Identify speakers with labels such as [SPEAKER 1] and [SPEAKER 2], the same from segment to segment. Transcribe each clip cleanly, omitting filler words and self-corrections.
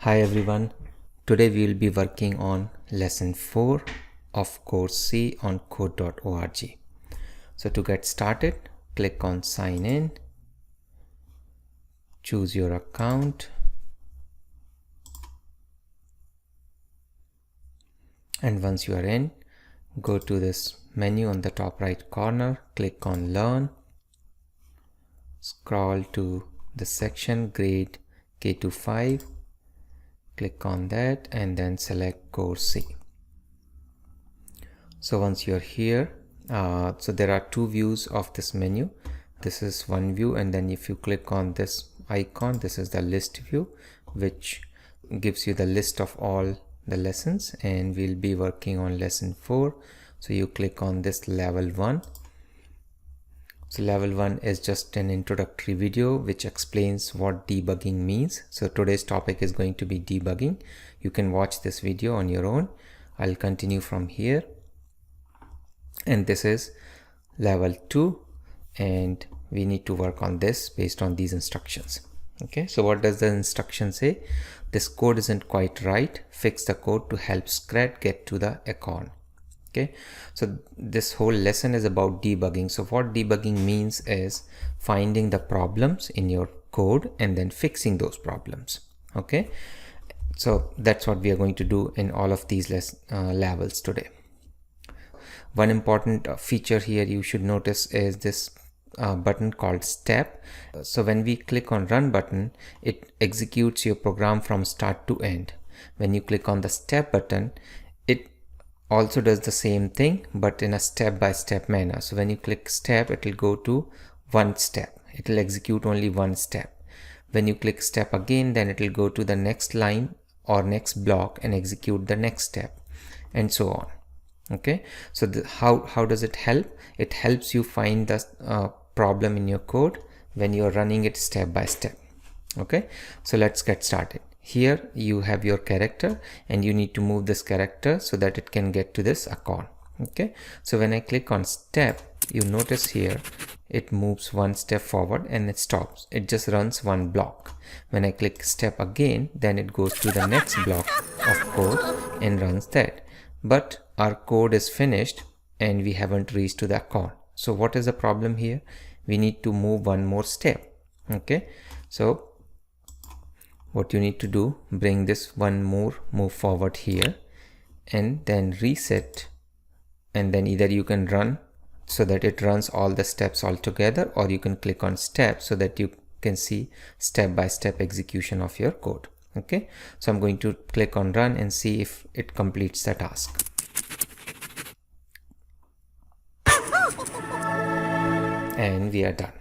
[SPEAKER 1] Hi everyone, today we will be working on lesson 4 of course C on code.org. So to get started, click on sign in, choose your account, and once you are in, go to this menu on the top right corner, click on learn, scroll to the section grade K-5, click on that and then select course C. So once you're here, so there are two views of this menu. This is one view, and then if you click on this icon, this is the list view, which gives you the list of all the lessons, and we'll be working on lesson 4. So you click on this level 1. So level 1 is just an introductory video which explains what debugging means. So today's topic is going to be debugging. You can watch this video on your own. I'll continue from here. And this is level 2, and we need to work on this based on these instructions. Okay, so what does the instruction say? This code isn't quite right. Fix the code to help Scrat get to the acorn. Okay, so this whole lesson is about debugging. So what debugging means is finding the problems in your code and then fixing those problems. Okay, so that's what we are going to do in all of these levels today. One important feature here you should notice is this button called step. So when we click on run button, it executes your program from start to end. When you click on the step button, it also does the same thing but in a step-by-step manner. So when you click step, it will go to one step. It will execute only one step. When you click step again, then it will go to the next line or next block and execute the next step, and so on. Okay, so how does it help? It helps you find the problem in your code when you're running it step by step. Okay, so let's get started. Here you have your character and you need to move this character so that it can get to this acorn. Okay, so when I click on step, you notice here it moves one step forward and it stops. It just runs one block. When I click step again, then it goes to the next block of code and runs that. But our code is finished and we haven't reached to the acorn. So what is the problem here? We need to move one more step. Okay, so what you need to do, bring this one more move forward here and then reset, and then either you can run so that it runs all the steps all together, or you can click on step so that you can see step-by-step execution of your code. Okay, so I'm going to click on run and see if it completes the task. And we are done.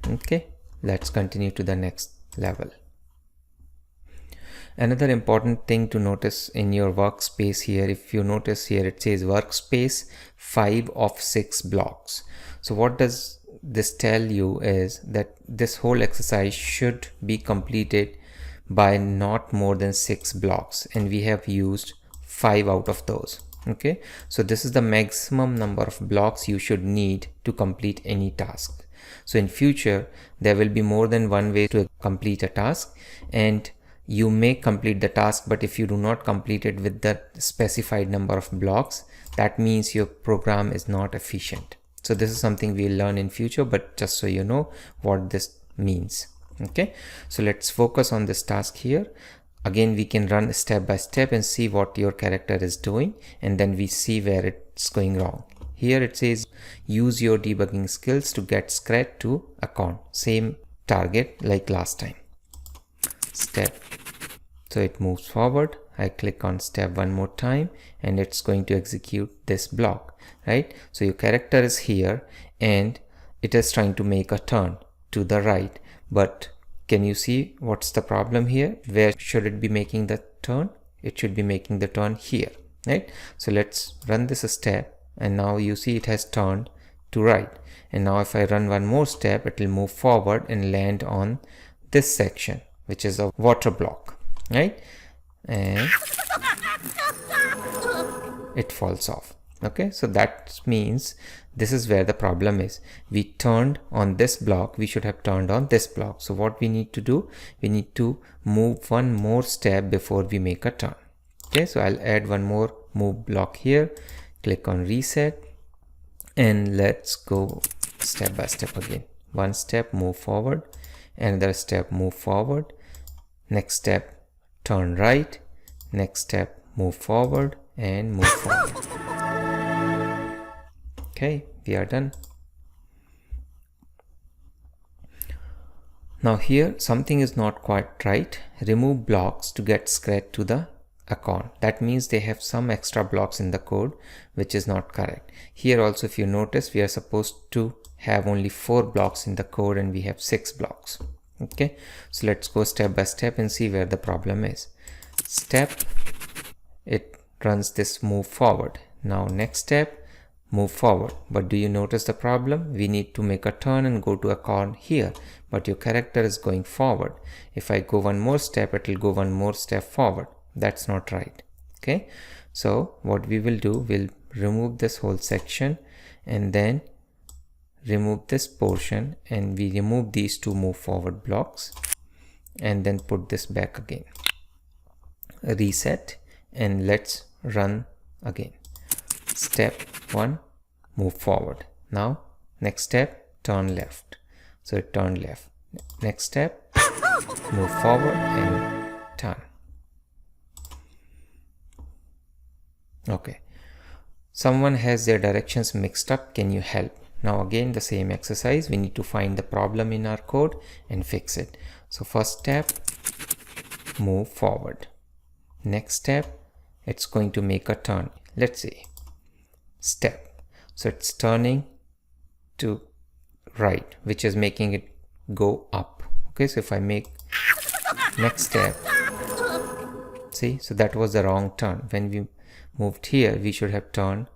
[SPEAKER 1] Okay, let's continue to the next level. Another important thing to notice in your workspace here, if you notice here it says workspace 5 of 6 blocks. So what does this tell you is that this whole exercise should be completed by not more than 6 blocks, and we have used 5 out of those. Okay, so this is the maximum number of blocks you should need to complete any task. So in future there will be more than one way to complete a task, and you may complete the task, but if you do not complete it with the specified number of blocks, that means your program is not efficient. So this is something we'll learn in future, but just so you know what this means. Okay, so let's focus on this task here. Again, we can run step by step and see what your character is doing, and then we see where it's going wrong. Here it says use your debugging skills to get Scrat to acorn. Same target like last time. Step. So it moves forward. I click on step one more time and it's going to execute this block, right? So your character is here and it is trying to make a turn to the right, but can you see what's the problem here? Where should it be making the turn? It should be making the turn here, right? So let's run this step, and now you see it has turned to right. And now if I run one more step, it will move forward and land on this section, which is a water block, right? And it falls off. Okay, so that means this is where the problem is. We turned on this block, we should have turned on this block. So what we need to do, we need to move one more step before we make a turn. Okay, so I'll add one more move block here, click on reset, and let's go step by step again. One step, move forward, another step, move forward, next step, turn right, next step, move forward and move forward. Okay, we are done. Now here something is not quite right. Remove blocks to get scratched to the icon. That means they have some extra blocks in the code which is not correct. Here also, if you notice, we are supposed to have only 4 blocks in the code and we have 6 blocks. Okay, so let's go step by step and see where the problem is. Step, it runs this move forward. Now next step, move forward. But do you notice the problem? We need to make a turn and go to a icon here, but your character is going forward. If I go one more step, it will go one more step forward. That's not right. Okay, so what we will do, we'll remove this whole section and then remove this portion, and we remove these 2 move forward blocks and then put this back again. Reset and let's run again. Step 1, move forward. Now next step, turn left. So it turned left. Next step, move forward and turn. Okay, someone has their directions mixed up. Can you help? Now again the same exercise. We need to find the problem in our code and fix it. So first step, move forward. Next step, it's going to make a turn. Let's see, step, so it's turning to right, which is making it go up. Okay, so if I make next step, see, so that was the wrong turn. When we moved here, we should have turned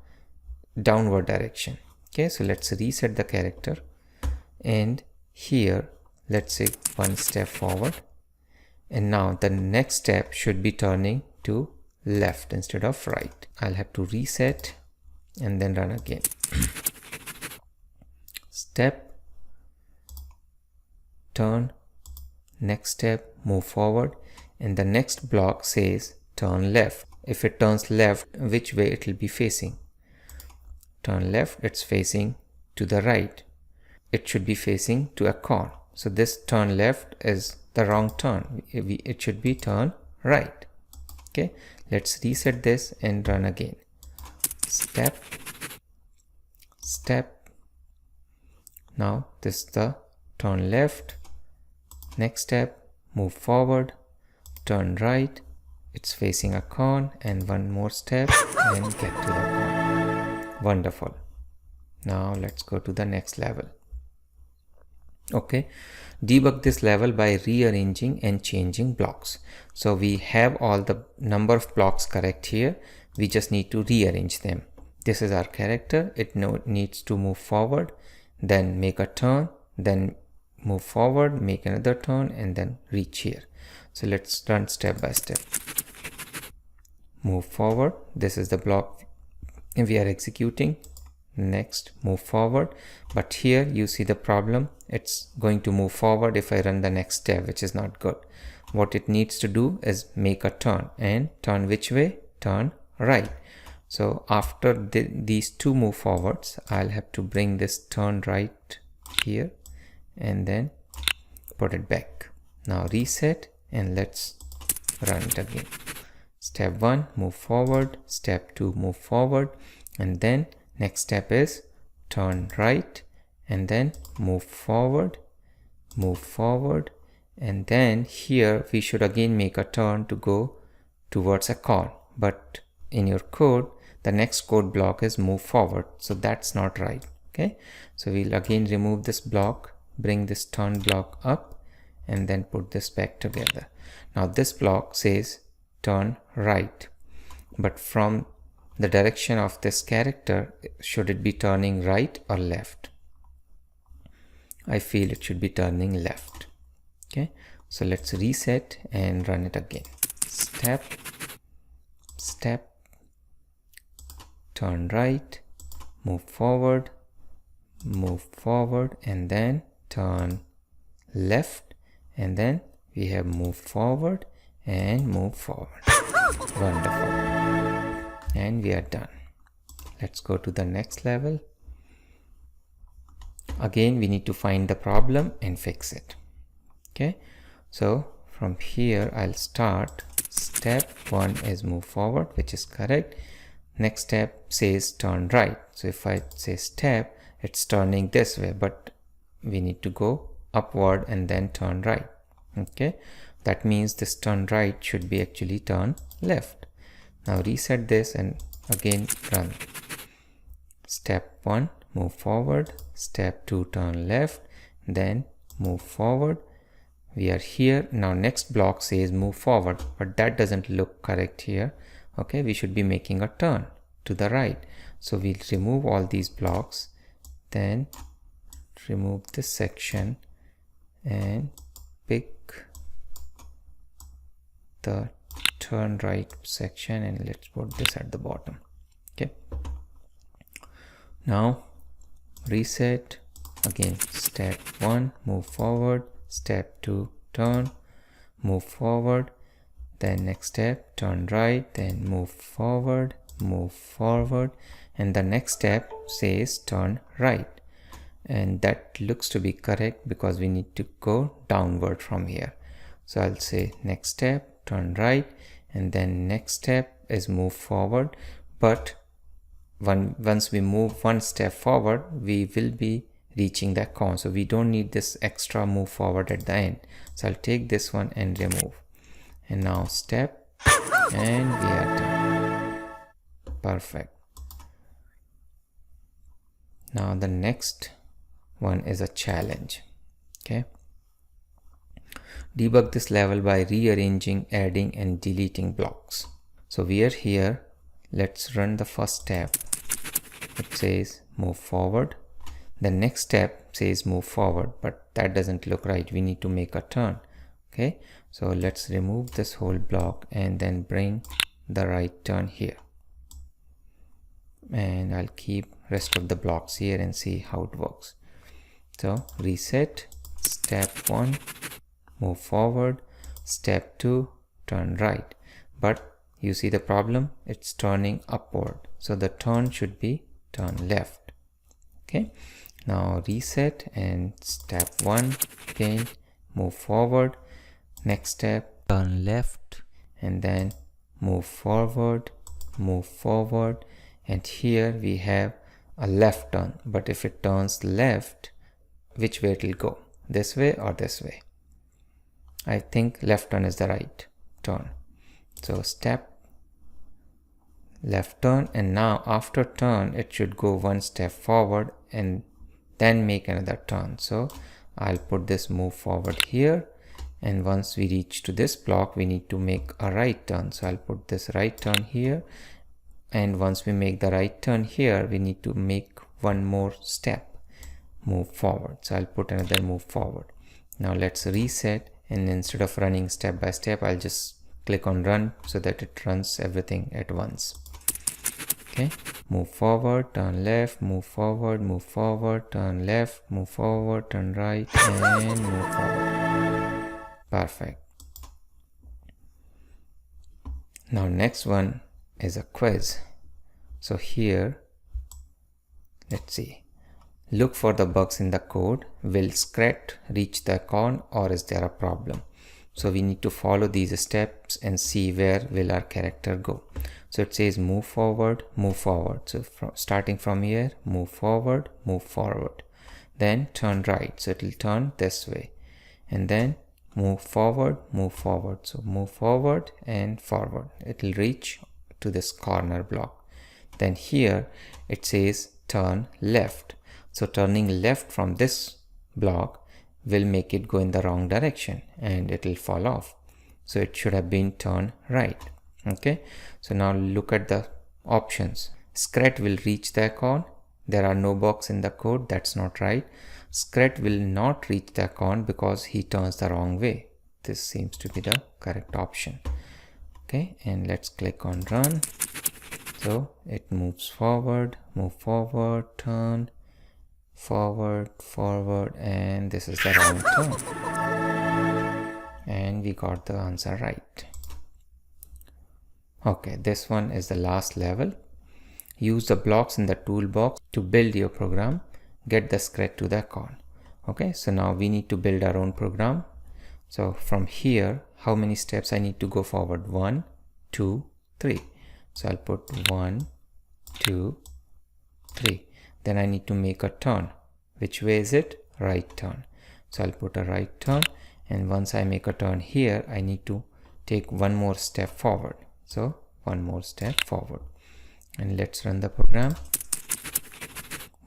[SPEAKER 1] downward direction. Okay, so let's reset the character, and here let's say one step forward, and now the next step should be turning to left instead of right. I'll have to reset and then run again. Step, turn, next step, move forward, and the next block says turn left. If it turns left, which way it will be facing? Turn left, it's facing to the right. It should be facing to a icon. So this turn left is the wrong turn. It should be turn right. Okay, let's reset this and run again. Step, step. Now this is the turn left. Next step, move forward, turn right. It's facing a icon, and one more step and get to the icon. Wonderful. Now let's go to the next level. Okay, debug this level by rearranging and changing blocks. So we have all the number of blocks correct here. We just need to rearrange them. This is our character. It needs to move forward, then make a turn, then move forward, make another turn, and then reach here. So let's run step by step. Move forward. This is the block we are executing. Next, move forward, but here you see the problem. It's going to move forward if I run the next step, which is not good. What it needs to do is make a turn, and turn which way? Turn right. So after these 2 move forwards, I'll have to bring this turn right here and then put it back. Now reset and let's run it again. Step 1, move forward. Step 2, move forward, and then next step is turn right, and then move forward, and then here we should again make a turn to go towards a icon. But in your code, the next code block is move forward, so that's not right. Okay, so we'll again remove this block, bring this turn block up, and then put this back together. Now this block says turn right, but from the direction of this character, should it be turning right or left? I feel it should be turning left. Okay, so let's reset and run it again. Step, step, turn right, move forward, and then turn left, and then we have move forward and move forward. Wonderful. And we are done. Let's go to the next level. Again, we need to find the problem and fix it. Okay, so from here I'll start. Step 1 is move forward, which is correct. Next step says turn right. So if I say step, it's turning this way, but we need to go upward and then turn right. Okay, that means this turn right should be actually turn left. Now reset this and again run. Step 1, move forward. Step 2, turn left, then move forward. We are here. Now next block says move forward, but that doesn't look correct here. Okay, we should be making a turn to the right. So we'll remove all these blocks, then remove this section and pick the turn right section, and let's put this at the bottom. Okay, now reset again. Step 1, move forward. Step 2, turn, move forward. Then next step, turn right, then move forward, and the next step says turn right, and that looks to be correct because we need to go downward from here. So I'll say next step, turn right, and then next step is move forward, but once we move one step forward, we will be reaching that cone, so we don't need this extra move forward at the end. So I'll take this one and remove, and now step, and we are done. Perfect. Now the next one is a challenge. Okay, debug this level by rearranging, adding and deleting blocks. So we are here. Let's run the first step. It says move forward. The next step says move forward, but that doesn't look right. We need to make a turn. Okay, so let's remove this whole block and then bring the right turn here, and I'll keep rest of the blocks here and see how it works. So reset. Step 1, move forward. Step 2, turn right, but you see the problem, it's turning upward, so the turn should be turn left. Okay, now reset and step 1 again, move forward. Next step, turn left, and then move forward, and here we have a left turn, but if it turns left, which way it will go, this way or this way? I think left turn is the right turn. So step, left turn, and now after turn it should go one step forward and then make another turn. So I'll put this move forward here, and once we reach to this block we need to make a right turn. So I'll put this right turn here, and once we make the right turn here we need to make one more step, move forward. So I'll put another move forward. Now let's reset, and instead of running step by step, I'll just click on run so that it runs everything at once. Okay, move forward, turn left, move forward, turn left, move forward, turn right, and move forward. Perfect. Now next one is a quiz. So here, let's see. Look for the bugs in the code. Will Scrat reach the icon, or is there a problem? So we need to follow these steps and see where will our character go. So it says move forward. So starting from here, move forward. Then turn right. So it will turn this way. And then move forward. So move forward and forward. It will reach to this corner block. Then here it says turn left. So turning left from this block will make it go in the wrong direction and it will fall off. So it should have been turn right. Okay, so now look at the options. Scrat will reach the icon. There are no bugs in the code. That's not right. Scrat will not reach the icon because he turns the wrong way. This seems to be the correct option. Okay, and let's click on run. So it moves forward, move forward, turn, forward, forward, and this is the round turn. And we got the answer right. Okay, this one is the last level. Use the blocks in the toolbox to build your program. Get the scratch to the call. Okay, so now we need to build our own program. So from here, how many steps I need to go forward? 1, 2, 3. So I'll put 1, 2, 3. Then I need to make a turn. Which way is it? Right turn. So I'll put a right turn, and once I make a turn here, I need to take one more step forward. So one more step forward. And let's run the program.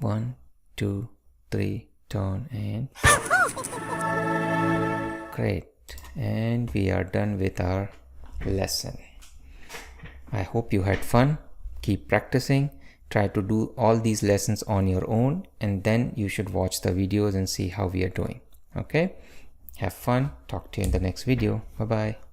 [SPEAKER 1] 1, 2, 3, turn, and great. And we are done with our lesson. I hope you had fun. Keep practicing. Try to do all these lessons on your own, and then you should watch the videos and see how we are doing. Okay? Have fun. Talk to you in the next video. Bye-bye.